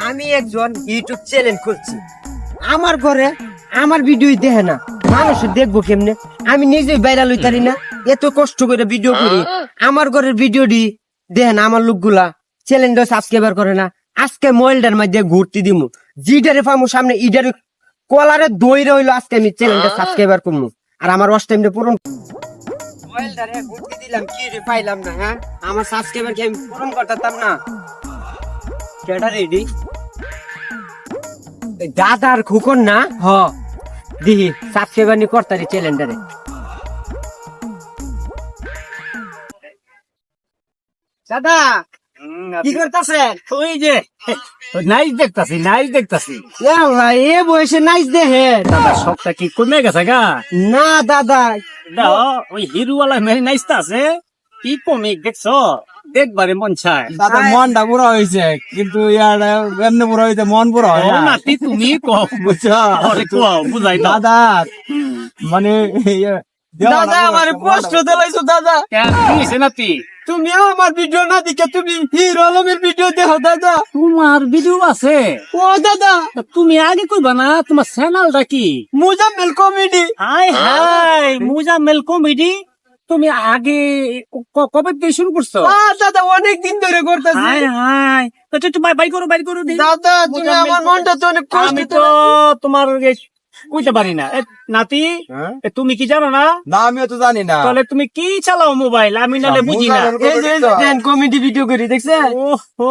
আমি একজন YouTube channel খুলছি, আমার ঘরে আমার ভিডিও দেখে না, মানুষ দেখবো কেমনে? আমি নিজেই ভাইরাল হইতারি না, এত কষ্ট করে ভিডিও করি, আমার ঘরের ভিডিও দি দেখে না আমার লোকগুলা, চ্যানেলটা সাবস্ক্রাইবার করে না। আজকে মোবাইলটার মধ্যে ঘুরতে দিমু, জিডারে পামু সামনে ইডারে কলারে দইরে হইলো, আজকে আমি চ্যানেলটা সাবস্ক্রাইবার করবো আর আমার ওয়াচ টাইমটা পূরণ। মোবাইলটারে ঘুরতে দিলাম, কি রে পাইলাম না, হ্যাঁ আমার সাবস্ক্রাইবার কি আমি পূরণ করতাম না? কেডা রেডি? দাদার খুকন না? হ দিহি সাবস্ক্রাইবার নি করতারি চ্যানেলটারে। দাদা কি করতেছেন? ওই যে নাইস দেখতাছি এ বয়সে নাইস দেখে দাদা, সবটা কি কমে গেছে গা? না দাদা, ওই হিরোওয়ালা মেয়ে নাইসটা আছে, কি কমিক দেখছো? দেখবারে মন চায়। দাদা মনটা পুরো হয়েছে, কিন্তু ইয়ার এমনি পুরো হয়েছে, মন পুরো হয় না। নাতি তুমি কও, বুঝছো? বুঝাই দাও। দাদা মানে দাদা আমার কষ্ট দিলাইছো দাদা। কি হইছে নাতি? তুমি আমার ভিডিও না দেখে তুমি হিরো আলমের ভিডিও দেখো দাদা। তোমার ভিডিও আছে? ও দাদা, তা তুমি আগে কইবা না তোমার চ্যানেলটা কি? Muzammel comedy. High high, Muzammel comedy. তুমি আগে কবে থেকে শুরু করছো? দাদা অনেক দিন ধরে করতেছি। হাই হাই, তো একটু বাই করো দেখি। দাদা তুমি আমার মনটা তো অনেক কষ্ট আমি তো তোমার কইতে পারি না। নাতি, হ্যাঁ? তুমি কি জানো না? না আমিও তো জানি না। তাহলে তুমি কি চালাও মোবাইল? আমি নালে বুঝি না। কমেডি ভিডিও করি দেখছেন? ওহো,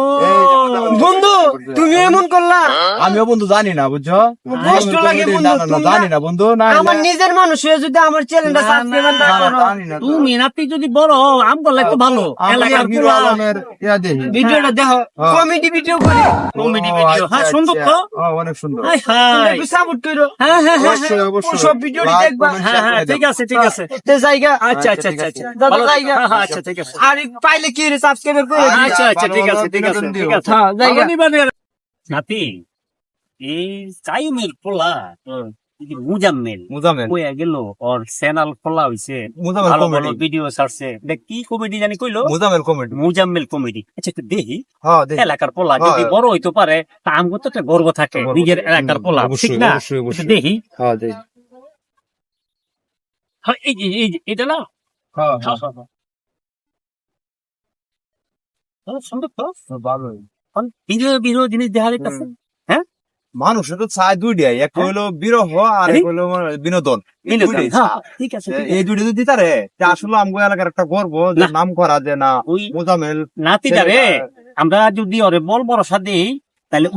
বন্ধু তুমি এমন করলা, আমিও বন্ধু জানি না, বুঝছো? কষ্ট লাগে বন্ধু। না, না, না, জানি না বন্ধু, না আমার নিজের মানুষ হয়ে যদি আমার চ্যানেলটা না, সাবস্ক্রাইব না না, করো, জানি না। তুমি নাতি যদি বড় আম করলে তো ভালো। এলাকার হিরো পুরা আলমের ইয়া দেখি। ভিডিওটা দেখো, হ্যাঁ। কমেডি ভিডিও করি, কমেডি ও, ভিডিও। আচ্ছা, হ্যাঁ, সুন্দর আচ্ছা। তো। অনেক সুন্দর। হাই হাই, একটু সাপোর্ট করো। হ্যাঁ হ্যাঁ হ্যাঁ অবশ্যই অবশ্যই সব ভিডিওটি Like, দেখবা। comment, হ্যাঁ share হ্যাঁ, করে ঠিক দাও। আছে ঠিক আছে। তে জায়গা আচ্ছা আচ্ছা, আচ্ছা ঠিক আচ্ছা আছে। আচ্ছা, দাদা ভালো জায়গা। হ্যাঁ, হ্যাঁ, আচ্ছা ঠিক আছে। আর পাইলে কি রে সাবস্ক্রাইব করে দিও। আচ্ছা আচ্ছা, ঠিক আছে ঠিক আছে বিনোদন ঠিক দিও। আছে। হ্যাঁ, জায়গা। ভালো নিবানে। নাতি, এই চাইমের পোলা মুজাম্মেল মুজাম্মেল কইয়া গেল, ওর চ্যানেল খোলা হইছে, মুজাম্মেল ভালো ভালো কমেডি। ভিডিও ছাড়ছে। দেখ কি কমেডি জানি কইলো, মুজাম্মেল কমেডি। মুজাম্মেল কমেডি। আচ্ছা একটু দেখি, হ্যাঁ দেখি। এলাকার পোলা হ্যাঁ। যদি বড় হইতে পারে তা আমগো তো একটা গর্ব থাকে, গর্ব নিজের থাকে। এলাকার পোলা, অবশ্যই, ঠিক না? অবশ্যই, অবশ্যই। একটু দেখি। হ্যাঁ দেখি। হ্যাঁ, এই যে, এটা না? হ্যাঁ হ্যাঁ, হ্যাঁ, হ্যাঁ। সুন্দর তো। ভালোই। ভিডিও ভিডিও জিনিস দেখা যাইতাছে। মানুষ তো চায় দুইটাই, এক হইলো বিরহ আর এক হইলো বিনোদন। এই বিনোদন, দুইটাই হ্যাঁ, চায়। ঠিক আছে এই দুইটা যদি দিতারে, তা আসলে আমগো এলাকার একটা গর্ব যে না। নাম করা যে না ওই মুজাম্মেল নাতিটা রে, আমরা যদি ওরে বল বড় সাথে তাহলে